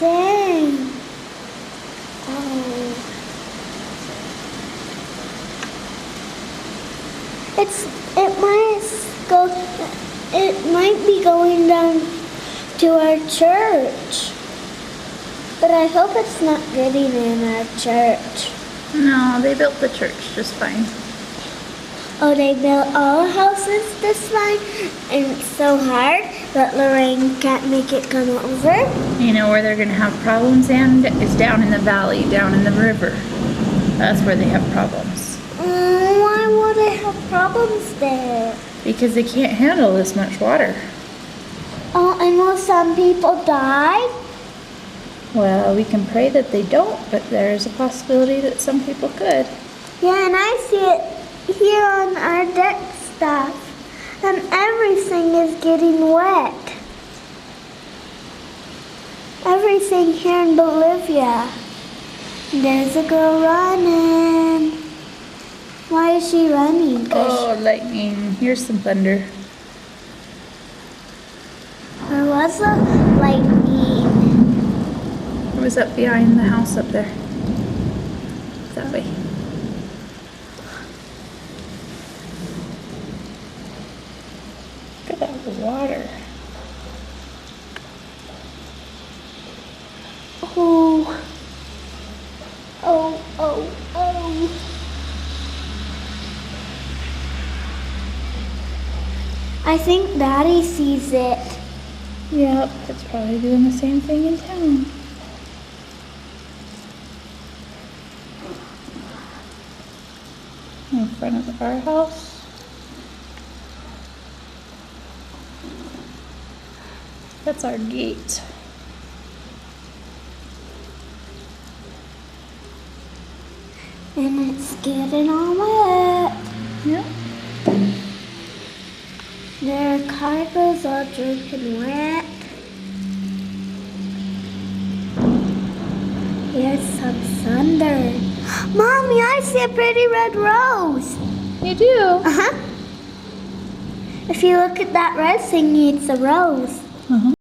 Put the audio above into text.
Dang. Oh. It might be going down to our church. But I hope it's not getting in our church. No, they built the church just fine. Oh, they built all houses this fine, and it's so hard that Lorraine can't make it come over. You know where they're gonna have problems, Anne, is down in the valley, down in the river. That's where they have problems. Why would they have problems there? Because they can't handle this much water. Oh, and will some people die? Well, we can pray that they don't, but there's a possibility that some people could. Yeah, and I see it here on our deck stuff. And everything is getting wet. Everything here in Bolivia. There's a girl running. Why is she running? Oh, lightning. Here's some thunder. There was a lightning. It was up behind the house up there. That way. Look at that water. Oh. Oh, oh, oh. I think Daddy sees it. Yep, it's probably doing the same thing in town. In front of our house. That's our gate. And it's getting all wet. Yep. Their cargo's all dripping wet. Here's some thunder. Mommy, I see a pretty red rose. You do? Uh-huh. If you look at that red thingy, it's a rose. Uh-huh.